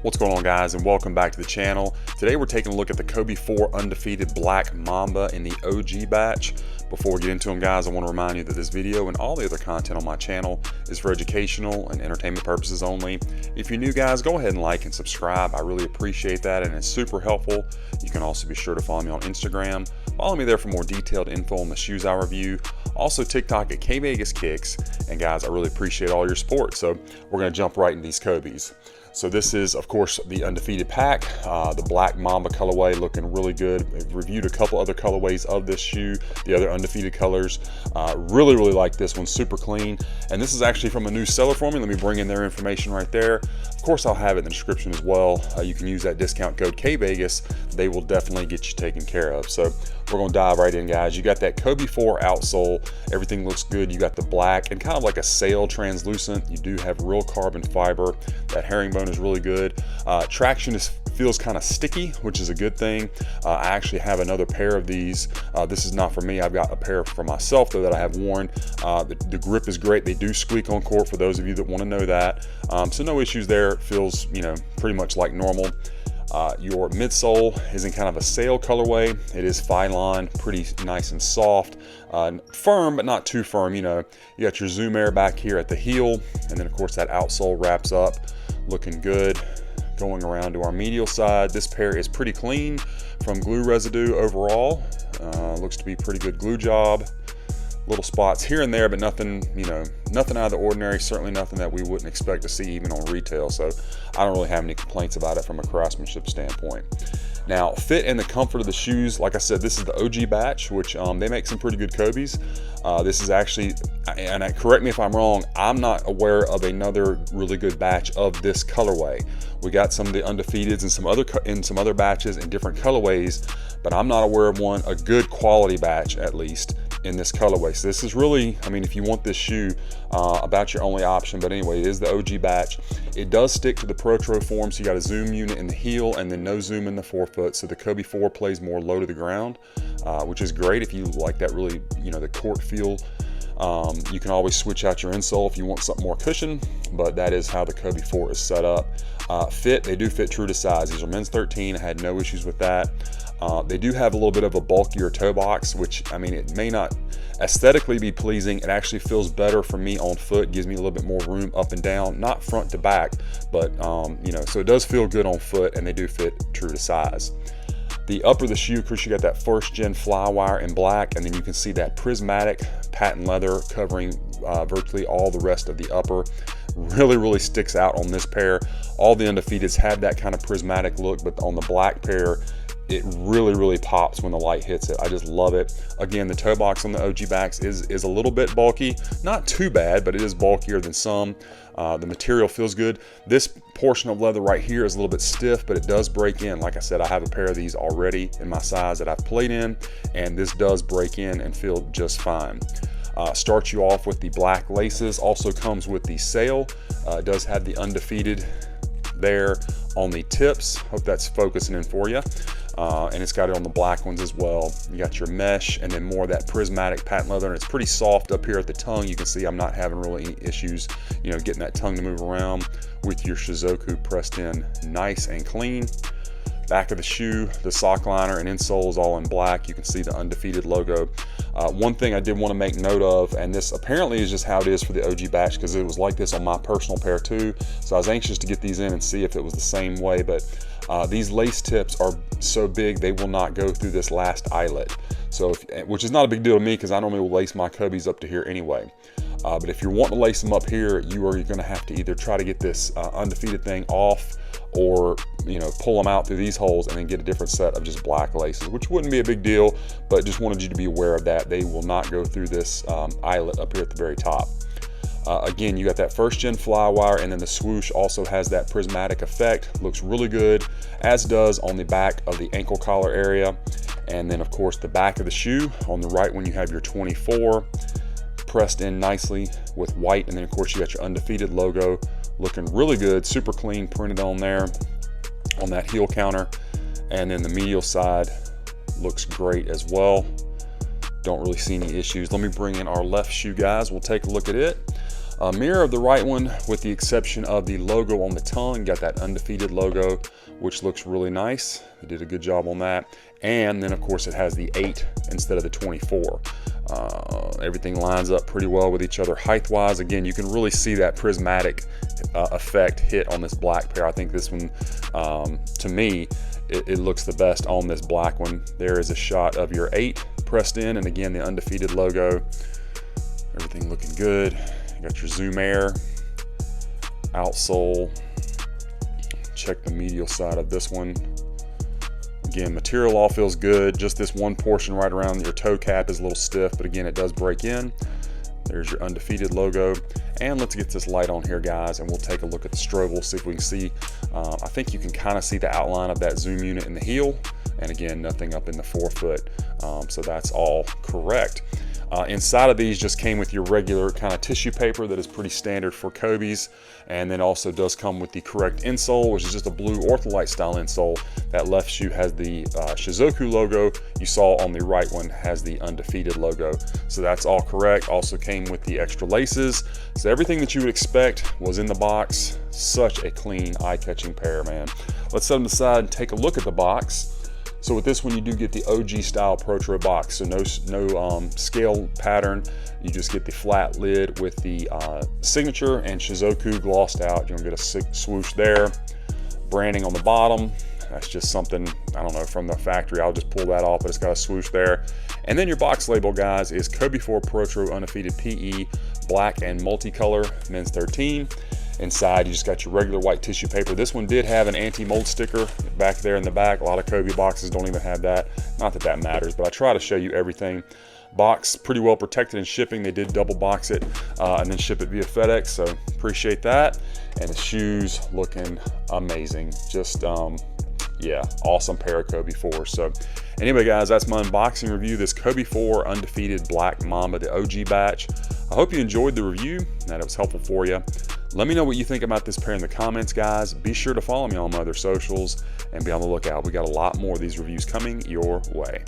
What's going on, guys, and welcome back to the channel. Today we're taking a look at the Kobe 4 Undefeated Black Mamba in the OG batch. Before we get into them, guys, I want to remind you that this video and all the other content on my channel is for educational and entertainment purposes only. If you're new, guys, go ahead and like and subscribe. I really appreciate that, and it's super helpful. You can also be sure to follow me on Instagram. Follow me there for more detailed info on the shoes I review. Also TikTok at kvegaskickz. And guys, I really appreciate all your support. So we're going to jump right into these Kobe's. So this is, of course, the Undefeated pack, the Black Mamba colorway, looking really good. I've reviewed a couple other colorways of this shoe, the other Undefeated colors. Really like this one, super clean. And this is actually from a new seller for me. Let me bring in their information right there. Of course, I'll have it in the description as well. You can use that discount code kvegas. They will definitely get you taken care of. So we're gonna dive right in, guys. You got that Kobe 4 outsole. Everything looks good. You got the black and kind of like a sail translucent. You do have real carbon fiber. That herringbone is really good. Traction feels kind of sticky, which is a good thing. I actually have another pair of these. This is not for me. I've got a pair for myself though that I have worn. The grip is great. They do squeak on court for those of you that want to know that. So no issues there. It feels, pretty much like normal. Your midsole is in kind of a sail colorway. It is Phylon, pretty nice and soft, firm but not too firm. You got your Zoom Air back here at the heel, and then of course that outsole wraps up, looking good. Going around to our medial side, this pair is pretty clean from glue residue overall. Looks to be pretty good glue job. Little spots here and there, but nothing, nothing out of the ordinary. Certainly nothing that we wouldn't expect to see even on retail. So I don't really have any complaints about it from a craftsmanship standpoint. Now, fit and the comfort of the shoes, like I said, this is the OG batch, which they make some pretty good Kobe's. This is actually, and correct me if I'm wrong, I'm not aware of another really good batch of this colorway. We got some of the Undefeateds and some other batches in different colorways, but I'm not aware of one, a good quality batch at least, in this colorway. So this is really, if you want this shoe, about your only option. But anyway, it is the OG batch. It does stick to the Protro form, so you got a zoom unit in the heel and then no zoom in the forefoot. So the Kobe 4 plays more low to the ground, which is great if you like that really, the court feel. You can always switch out your insole if you want something more cushion, but that is how the Kobe 4 is set up. Fit, they do fit true to size. These are men's 13. I had no issues with that. They do have a little bit of a bulkier toe box, which, it may not aesthetically be pleasing. It actually feels better for me on foot, gives me a little bit more room up and down, not front to back, but, so it does feel good on foot, and they do fit true to size. The upper of the shoe, of course, you got that first gen fly wire in black, and then you can see that prismatic patent leather covering virtually all the rest of the upper. Really sticks out on this pair. All the Undefeateds have that kind of prismatic look, but on the black pair, it really pops when the light hits it. I just love it. Again, the toe box on the OG backs is a little bit bulky. Not too bad, but it is bulkier than some. The material feels good. This portion of leather right here is a little bit stiff, but it does break in. Like I said, I have a pair of these already in my size that I've played in, and this does break in and feel just fine. Starts you off with the black laces. Also comes with the sail. Does have the Undefeated there on the tips. Hope that's focusing in for you. And it's got it on the black ones as well. You got your mesh and then more of that prismatic patent leather, and it's pretty soft up here at the tongue. You can see I'm not having really any issues, getting that tongue to move around with your Shizuku pressed in nice and clean. Back of the shoe, the sock liner and insole is all in black. You can see the Undefeated logo. One thing I did want to make note of, and this apparently is just how it is for the OG batch, because it was like this on my personal pair too. So I was anxious to get these in and see if it was the same way, but these lace tips are so big they will not go through this last eyelet. So, which is not a big deal to me because I normally will lace my Kobe's up to here anyway. But if you're wanting to lace them up here, you are going to have to either try to get this Undefeated thing off, or pull them out through these holes and then get a different set of just black laces, which wouldn't be a big deal, but just wanted you to be aware of that. They will not go through this eyelet up here at the very top. Again, you got that first gen fly wire, and then the swoosh also has that prismatic effect. Looks really good, as does on the back of the ankle collar area. And then of course the back of the shoe on the right when you have your 24 pressed in nicely with white, and then of course you got your Undefeated logo looking really good, super clean, printed on there on that heel counter. And then the medial side looks great as well. Don't really see any issues. Let me bring in our left shoe, guys. We'll take a look at it. Mirror of the right one, with the exception of the logo on the tongue. Got that Undefeated logo, which looks really nice. They did a good job on that. And then of course it has the 8 instead of the 24. Everything lines up pretty well with each other height wise. Again, you can really see that prismatic effect hit on this black pair. I think this one, to me, it looks the best on this black one. There is a shot of your 8 pressed in, and again the Undefeated logo. Everything looking good. You got your Zoom Air, outsole. Check the medial side of this one. Again, material all feels good. Just this one portion right around your toe cap is a little stiff, but again, it does break in. There's your Undefeated logo. And let's get this light on here, guys, and we'll take a look at the strobe. We'll see if we can see. I think you can kind of see the outline of that zoom unit in the heel. And again, nothing up in the forefoot. So that's all correct. Inside of these just came with your regular kind of tissue paper that is pretty standard for Kobe's, and then also does come with the correct insole, which is just a blue Ortholite style insole. That left shoe has the Shizuku logo. You saw on the right one has the Undefeated logo. So that's all correct. Also came with the extra laces. So everything that you would expect was in the box. Such a clean, eye-catching pair, man. Let's set them aside and take a look at the box. So with this one, you do get the OG style Protro box, so no scale pattern. You just get the flat lid with the signature and Shizuku glossed out. You're gonna get a swoosh there. Branding on the bottom. That's just something, I don't know, from the factory. I'll just pull that off, but it's got a swoosh there. And then your box label, guys, is Kobe 4 Protro Undefeated PE, black and multicolor, men's 13. Inside, you just got your regular white tissue paper. This one did have an anti-mold sticker back there in the back. A lot of Kobe boxes don't even have that. Not that that matters, but I try to show you everything. Box pretty well protected in shipping. They did double box it and then ship it via FedEx, so appreciate that. And the shoes looking amazing. Just, yeah, awesome pair of Kobe 4s. So anyway, guys, that's my unboxing review. This Kobe 4 Undefeated Black Mamba, the OG batch. I hope you enjoyed the review, that it was helpful for you. Let me know what you think about this pair in the comments, guys. Be sure to follow me on my other socials and be on the lookout. We got a lot more of these reviews coming your way.